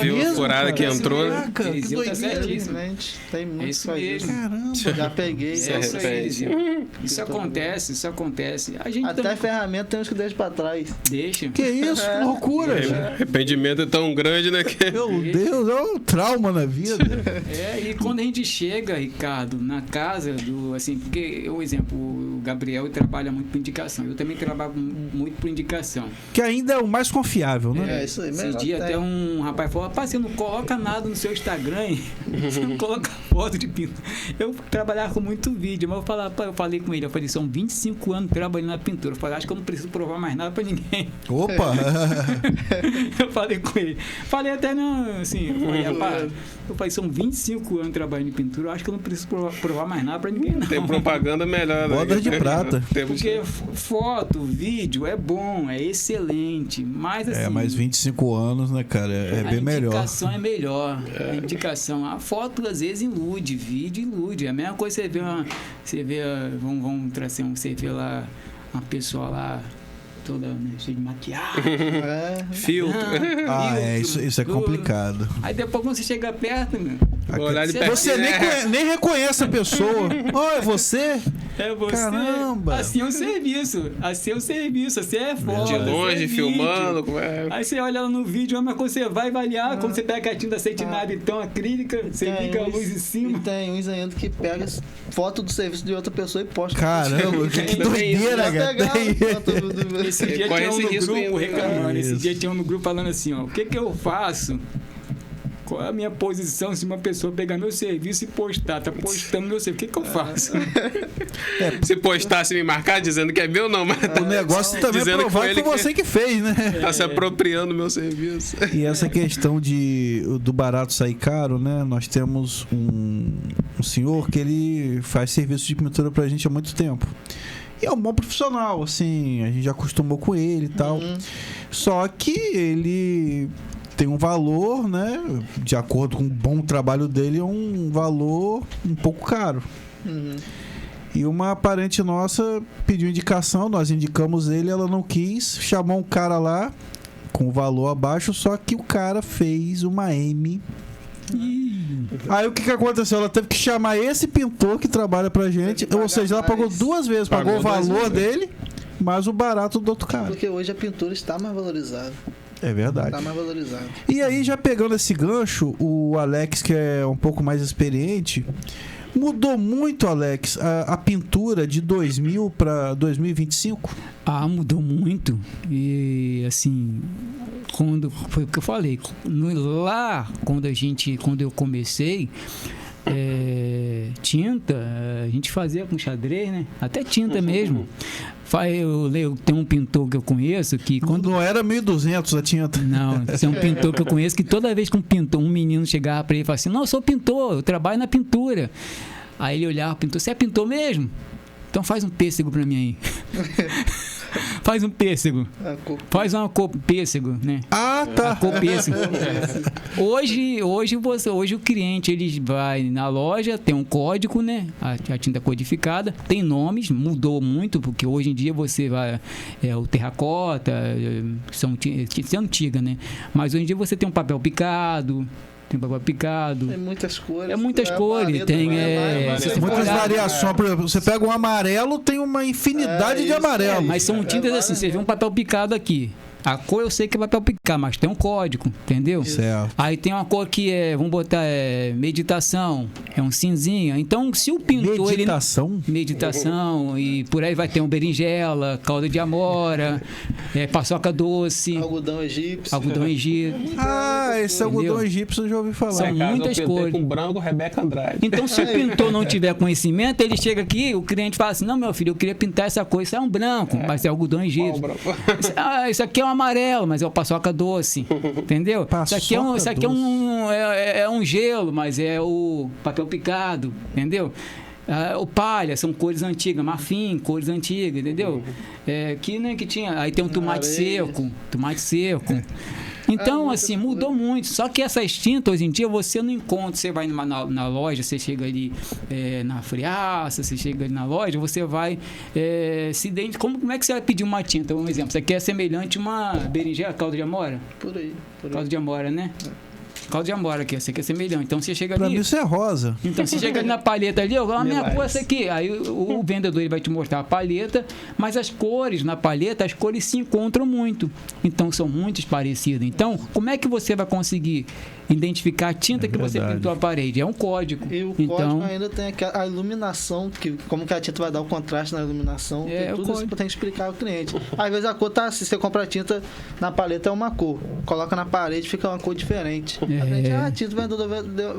Viu a furada que entrou? Caraca, que doideira. Tem muito isso mesmo. Caramba. Já peguei. Isso acontece. A gente até ferramenta tem uns que deixam pra trás. Deixa. Que isso? Que loucura. Arrependimento é tão grande, né? Meu Deus, é um trauma na vida. E quando a gente chega, Ricardo, na casa do... Assim, porque, por exemplo, o Gabriel trabalha muito por indicação. Eu também trabalho muito por indicação. Que ainda é o mais confiável, né? Isso aí. Esse dia até um rapaz falou: rapaz, você não coloca nada no seu Instagram, hein? Você não coloca foto de pintura. Eu trabalhava com muito vídeo, mas eu falei com ele, eu falei, são 25 anos trabalhando na pintura. Eu falei, acho que eu não preciso provar mais nada pra ninguém. Opa! Eu falei com ele. Falei até não, assim, eu falei, são 25 anos trabalhando em pintura, eu acho que eu não preciso provar mais nada pra ninguém, não. Tem propaganda melhor, né? Bodas de prata. Porque foto, vídeo é bom, é excelente, mas assim... mais 25 anos, né, cara? É bem melhor. A indicação é melhor. A indicação, a foto às vezes ilude, vídeo ilude. É a mesma coisa você vê vamos trazer você vê lá uma pessoa lá toda cheia de maquiagem, filtro. Isso é complicado. Aí depois quando você chega perto, você nem reconhece a pessoa. É você? É você. Caramba. Assim é o serviço. Assim é foto. De longe, filmando. Aí você olha lá no vídeo, mas quando você vai avaliar, quando você pega a tinta acetinada e então acrílica, você liga a luz em cima. E tem uns ainda que pega foto do serviço de outra pessoa e posta. Caramba, que doideira, cara. Esse dia tinha um no grupo reclamando. Esse dia tinha um no grupo falando assim, ó, o que eu faço? Qual é a minha posição se uma pessoa pegar meu serviço e postar? Tá postando meu serviço. O que eu faço? Se postar, se me marcar dizendo que é meu, não. Mas o negócio também é provar que foi você que fez, né? Tá se apropriando do meu serviço. E essa questão do barato sair caro, né? Nós temos um senhor que ele faz serviço de pintura pra gente há muito tempo. E é um bom profissional, assim, a gente já acostumou com ele e tal. Só que ele tem um valor, né? De acordo com o bom trabalho dele, é um valor um pouco caro. E uma parente nossa pediu indicação, nós indicamos ele, ela não quis, chamou um cara lá com o valor abaixo, só que o cara fez uma M. Aí o que aconteceu? Ela teve que chamar esse pintor que trabalha pra gente, ou seja, ela pagou 2 vezes, pagou o valor dele, mas o barato do outro cara. Porque hoje a pintura está mais valorizada. É verdade. Está mais valorizada. E aí, já pegando esse gancho, o Alex, que é um pouco mais experiente, mudou muito, Alex, a pintura de 2000 para 2025? Ah, mudou muito. E assim, foi o que eu falei, quando eu comecei, tinta, a gente fazia com xadrez, né? Até tinta mesmo. Eu tenho um pintor que eu conheço que quando... Não era 1.200 a tinta. Não, tem um pintor que eu conheço que toda vez que um menino chegava para ele e falava assim, não, eu sou pintor, eu trabalho na pintura. Aí ele olhava, pintor, você é pintor mesmo? Então faz um pêssego para mim aí. Faz um pêssego. Faz uma cor pêssego, né? Ah, tá. A cor pêssego. Hoje o cliente, ele vai na loja, tem um código, né? A tinta codificada, tem nomes, mudou muito, porque hoje em dia você vai... o terracota, tinta antiga, né? Mas hoje em dia você tem um papel picado... Tem papel picado. Tem muitas cores. É muitas cores. Tem muitas variações. Por exemplo, você pega um amarelo, tem uma infinidade de amarelo. Mas são tintas assim, você vê um papel picado aqui. A cor eu sei que é papel picar, mas tem um código, entendeu? Certo. Aí tem uma cor que vamos botar, meditação, é um cinzinha. Então, se o pintor... Meditação? Meditação, e por aí vai ter um berinjela, calda de amora, paçoca doce. Algodão egípcio. Algodão egípcio. Esse algodão egípcio eu já ouvi falar. São muitas cores. Com branco, Rebeca Andrade. Então, se o pintor não tiver conhecimento, ele chega aqui, o cliente fala assim, não, meu filho, eu queria pintar essa cor, isso é um branco, mas é algodão egípcio. Isso aqui é um amarelo, mas é o paçoca doce, entendeu? Isso aqui é um gelo, mas é o papel picado, entendeu? O palha, são cores antigas, marfim, cores antigas, entendeu? Que tinha, aí tem um tomate seco. Então, assim, mudou muito. Só que essas tintas, hoje em dia, você não encontra. Você vai na loja, você chega ali na friaça, você chega ali na loja, você vai se identificar. Como é que você vai pedir uma tinta? Um exemplo, você quer semelhante uma berinjela, caldo de amora? Por aí. Caldo de amora, né? Caldo de amora aqui, você quer semelhante. Então você chega ali. Pra mim isso é rosa. Então você chega ali na palheta ali, a minha cor é essa aqui. Aí o vendedor ele vai te mostrar a palheta, mas as cores na palheta, as cores se encontram muito. Então são muito parecidas. Então, como é que você vai conseguir identificar a tinta que você pintou a parede? É um código. E o código ainda tem a iluminação, como que a tinta vai dar o contraste na iluminação. Tudo isso tem que explicar ao cliente. Às vezes a cor tá, se você compra a tinta na paleta é uma cor, coloca na parede fica uma cor diferente. A tinta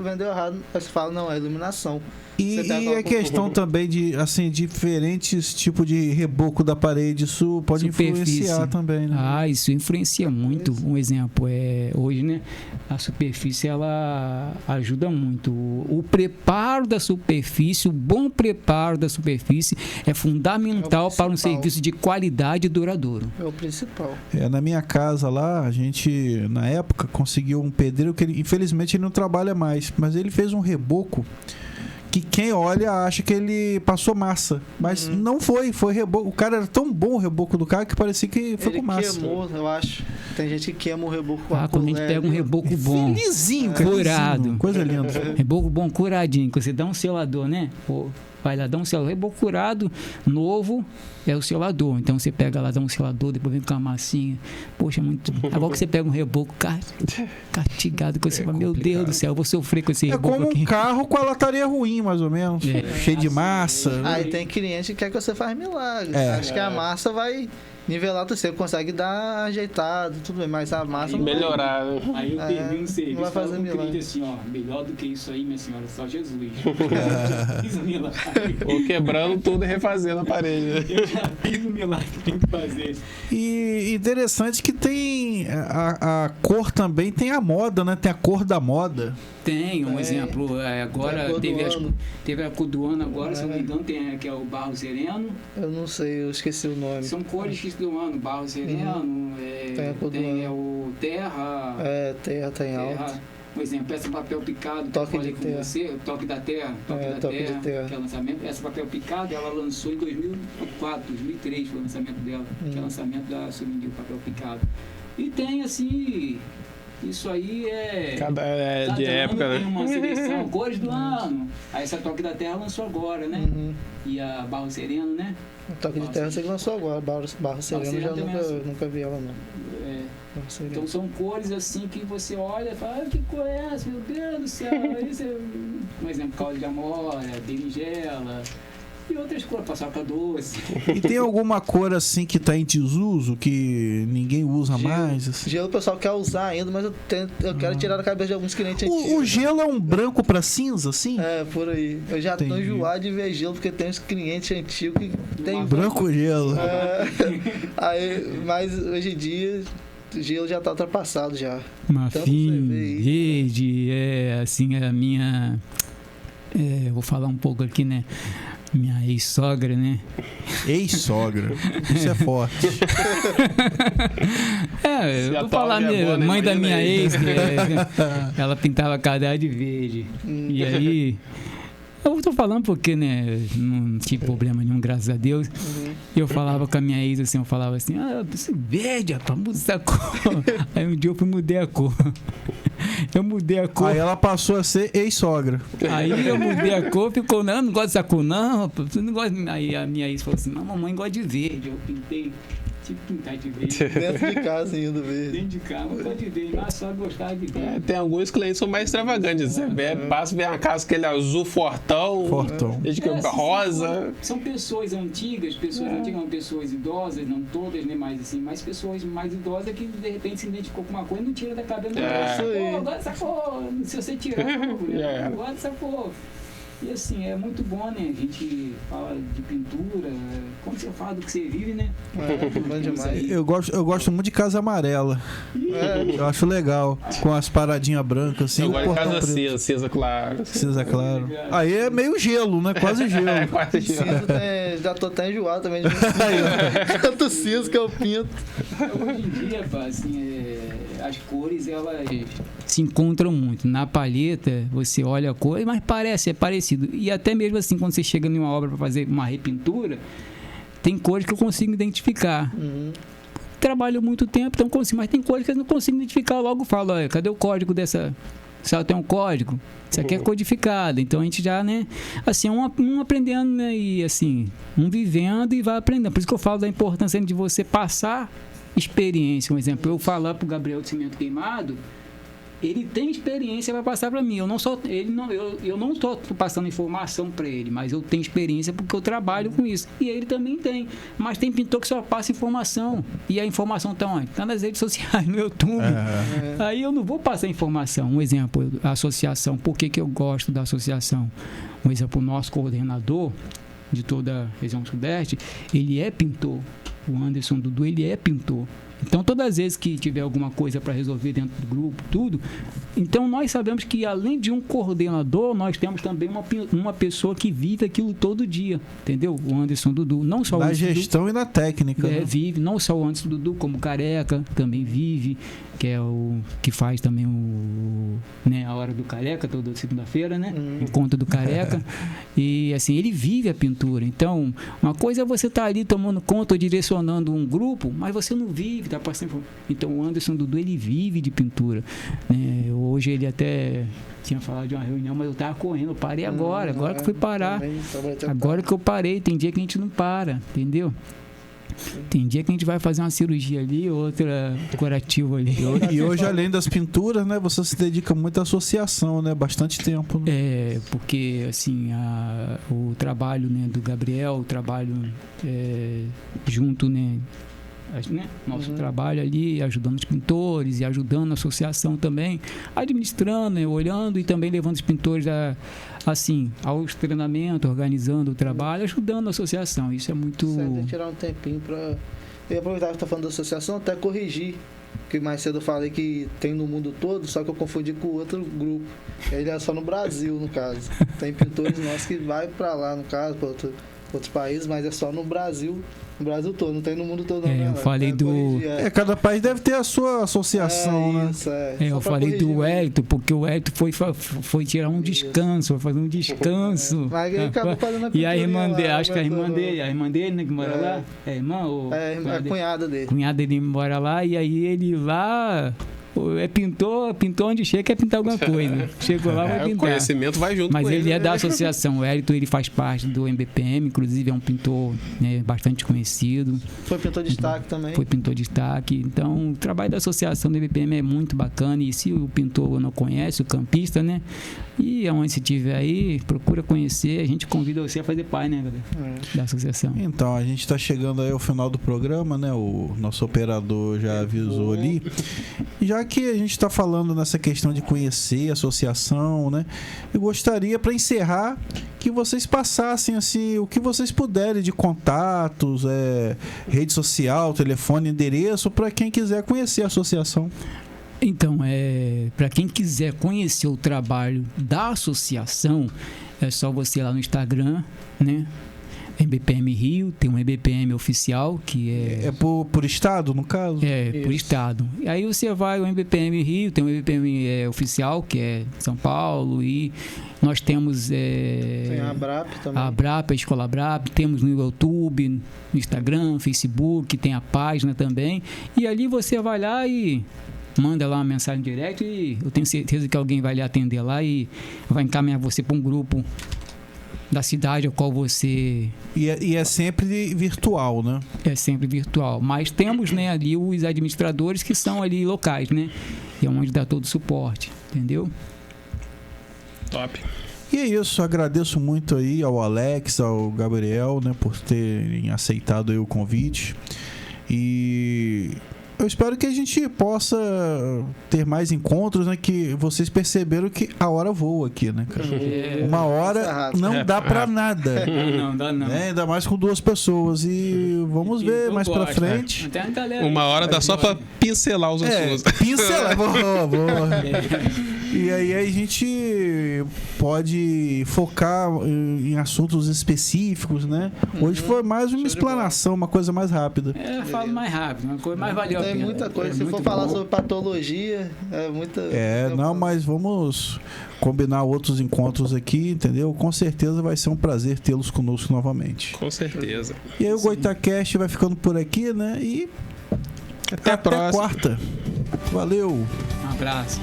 vendeu errado, aí você fala, não, é iluminação. E a questão também de, assim, diferentes tipos de reboco da parede, isso pode influenciar também, né? Isso influencia muito. Um exemplo, hoje, né, a superfície, ela ajuda muito. O preparo da superfície, o bom preparo da superfície é fundamental para um serviço de qualidade e duradouro. É o principal. Na minha casa lá, a gente, na época, conseguiu um pedreiro que, infelizmente, ele não trabalha mais, mas ele fez um reboco que quem olha acha que ele passou massa, mas não foi reboco. O cara era tão bom o reboco do cara que parecia que foi com massa. Ele queimou, eu acho. Tem gente que queima o reboco com a quando a gente pega um reboco bom, felizinho, curado, coisa linda. Reboco bom, curadinho, que você dá um selador, né? Vai lá, dá um selador, reboco curado, novo, é o selador. Então você pega lá, dá um selador, depois vem com a massinha. Poxa, muito. Agora que você pega um reboco castigado, que você fala, meu Deus do céu, eu vou sofrer com esse reboco. É como um carro com a lataria ruim, mais ou menos. Cheio de massa. Aí tem cliente que quer que você faça milagre. Acho que a massa vai nivelar, você consegue dar ajeitado, tudo bem, mas a massa melhorar. Aí eu termino um serviço, não vai fazer milagre. Assim, melhor do que isso aí, minha senhora, só Jesus. Fiz um milagre. Ou quebrando tudo e refazendo a parede. Eu já fiz um milagre que tem que fazer. E interessante que tem a cor também, tem a moda, né? Tem a cor da moda. Tem, exemplo, agora teve a cor do ano agora, se não me engano, tem que é o barro sereno. Eu não sei, eu esqueci o nome. São cores que do ano, Barro Sereno, tem o Terra. Terra tem alto. Por exemplo, peça papel picado, Toque de com terra. você, Toque da Terra, Toque de terra. que é o lançamento. Essa papel picado, ela lançou em 2004, 2003 foi o lançamento dela, que é o lançamento da Sumindio Papel Picado. E tem assim, isso aí Cada de época, tem né? uma seleção, cores do ano. Aí essa Toque da Terra lançou agora, né? E a Barro Sereno, né? O Toque de Terra você lançou agora, Barro Sereno já nunca vi ela não. Então são cores assim que você olha e fala, que cor é essa? Meu Deus do céu, isso é, por exemplo, caldo de amora, berinjela e outras cores, paçoca doce. E tem alguma cor assim que tá em desuso, que ninguém usa mais? Assim? Gelo o pessoal quer usar ainda, mas eu quero tirar da cabeça de alguns clientes antigos. O gelo é um branco pra cinza, assim? Por aí. Eu já tô enjoado de ver gelo, porque tem uns clientes antigos que tem branco gelo. Mas hoje em dia o gelo já tá ultrapassado já. Marfim, verde, assim, a minha... vou falar um pouco aqui, né? Minha ex-sogra, né? Ex-sogra. Isso é forte. Eu vou falar minha mãe da minha ex, ela pintava cadeado de verde. E aí... Eu tô falando porque, né, não tive problema nenhum, graças a Deus. Eu falava com a minha ex, assim, eu falava assim, verde, rapaz, muda essa cor. Aí um dia eu mudei a cor. Eu mudei a cor. Aí ela passou a ser ex-sogra. Aí eu mudei a cor, ficou, não gosto dessa cor, não, você não gosta. Aí a minha ex falou assim, mamãe gosta de verde. Eu pintei. Tive que pintar de verde. Dentro de casa ainda, verde. Dentro de casa, não pode ver, mas só gostar de verde. Tem alguns clientes que são mais extravagantes. Passa ver uma casa, aquele azul fortão. Rosa. São pessoas antigas, pessoas idosas, não todas, né? Mas assim, mais pessoas mais idosas que de repente se identificou com uma coisa e não tira da cabeça. Pô, gosta dessa cor. Se você tirar, eu gosto dessa cor. E assim, é muito bom, né? A gente fala de pintura, como você fala do que você vive, né? Bom demais. Eu gosto muito de casa amarela. Eu acho legal. Com as paradinhas brancas, assim. Eu gosto de casa cinza claro. Cinza claro. Aí é meio gelo, né? Quase gelo. Quase gelo. Cinza já tô até enjoado também de tanto cinza que eu pinto. Hoje em dia, assim, as cores, elas se encontram muito. Na palheta, você olha a cor, mas é parecido. E até mesmo assim, quando você chega em uma obra para fazer uma repintura, tem cores que eu consigo identificar. Trabalho muito tempo, então consigo, mas tem cores que eu não consigo identificar. Logo falo, cadê o código dessa... Se ela tem um código, isso aqui é codificado. Então a gente já, né? Assim, um aprendendo, né? E assim, um vivendo e vai aprendendo. Por isso que eu falo da importância de você passar experiência. Um exemplo, eu falar pro Gabriel de Cimento Queimado, ele tem experiência para passar para mim. Eu não estou passando informação para ele, mas eu tenho experiência porque eu trabalho com isso. E ele também tem. Mas tem pintor que só passa informação. E a informação está onde? Está nas redes sociais, no YouTube. Aí eu não vou passar informação. Um exemplo, a associação. Por que eu gosto da associação? Um exemplo, o nosso coordenador de toda a região sudeste, ele é pintor. O Anderson Dudu, ele é pintor. Então, todas as vezes que tiver alguma coisa para resolver dentro do grupo, tudo, então nós sabemos que além de um coordenador, nós temos também uma pessoa que vive aquilo todo dia, entendeu? O Anderson Dudu, não só na gestão Dudu, e na técnica. Vive, não só o Anderson Dudu, como o Careca também vive, que é o que faz também a Hora do Careca, toda segunda-feira, né? O Conto do Careca. E assim, ele vive a pintura. Então, uma coisa é você estar ali tomando conta ou direcionando um grupo, mas você não vive, tá passando. Então, o Anderson Dudu, ele vive de pintura. Hoje ele até tinha falado de uma reunião, mas eu tava correndo, eu parei agora que fui parar. Agora que eu parei, tem dia que a gente não para, entendeu? Tem dia que a gente vai fazer uma cirurgia ali, outra curativo ali. E hoje, além das pinturas, né, você se dedica muito à associação, né? Bastante tempo. Né? Porque, assim, o trabalho, né, do Gabriel, o trabalho junto, né? Nosso trabalho ali, ajudando os pintores e ajudando a associação também, administrando, né, olhando e também levando os pintores aos treinamentos, organizando o trabalho, ajudando a associação. Isso é muito... Certo, tirar um tempinho para... Eu aproveitar que está falando da associação, até corrigir, que mais cedo eu falei que tem no mundo todo, só que eu confundi com outro grupo. Ele é só no Brasil, no caso. Tem pintores nossos que vai para lá, no caso, para outros países, mas é só no Brasil. No Brasil todo, não tem no mundo todo. Eu falei do... cada país deve ter a sua associação, né? Isso, eu falei do Wellington, porque o Wellington foi tirar um descanso, foi fazer um descanso. Mas ele acabou fazendo a pintura. E a irmã dele, acho que a irmã dele, né, que mora lá, é irmã ou... a cunhada dele. A cunhada dele mora lá, e aí ele lá... pintou onde chega, quer pintar alguma coisa. Chegou lá, vai pintar. O conhecimento vai junto. Mas com ele é né? da associação. O Wellington, ele faz parte do MBPM, inclusive é um pintor, né, bastante conhecido. Foi pintor de destaque também. Foi pintor de destaque. Então, o trabalho da associação do MBPM é muito bacana. E se o pintor não conhece, o campista, né? E aonde se estiver aí, procura conhecer. A gente convida você a fazer parte, né, galera? Da associação. Então, a gente está chegando aí ao final do programa, né? O nosso operador já avisou ali. Já que a gente está falando nessa questão de conhecer a associação, né? Eu gostaria, para encerrar, que vocês passassem assim, o que vocês puderem de contatos, rede social, telefone, endereço, para quem quiser conhecer a associação. Então, para quem quiser conhecer o trabalho da associação, é só você ir lá no Instagram, né? MBPM Rio, tem um MBPM oficial, que é... É por estado, no caso? Por estado. E aí você vai ao MBPM Rio, tem um MBPM oficial, que é São Paulo, e nós temos... tem a ABRAP também. A ABRAP, a Escola ABRAP, temos no YouTube, no Instagram, Facebook, tem a página também. E ali você vai lá e manda lá uma mensagem direta e eu tenho certeza que alguém vai lhe atender lá e vai encaminhar você para um grupo da cidade ao qual você... E é sempre virtual, né? É sempre virtual. Mas temos, né, ali os administradores que são ali locais, né? E é onde dá todo o suporte, entendeu? Top. E é isso, agradeço muito aí ao Alex, ao Gabriel, né, por terem aceitado aí o convite. E eu espero que a gente possa ter mais encontros, né? Que vocês perceberam que a hora voa aqui, né, cara? Uma hora não dá pra nada. Não dá não. Né? Ainda mais com 2 pessoas. E vamos ver mais pra frente. Uma hora dá só pra pincelar os assuntos. Pincelar, boa. E aí a gente pode focar em assuntos específicos, né? Hoje foi mais uma explanação, uma coisa mais rápida. Eu falo mais rápido, uma coisa mais valiosa. Tem muita coisa. Se for falar sobre patologia, é muita... Mas vamos combinar outros encontros aqui, entendeu? Com certeza vai ser um prazer tê-los conosco novamente. Com certeza. E aí o Goitacast vai ficando por aqui, né? E até a próxima. Quarta. Valeu. Um abraço.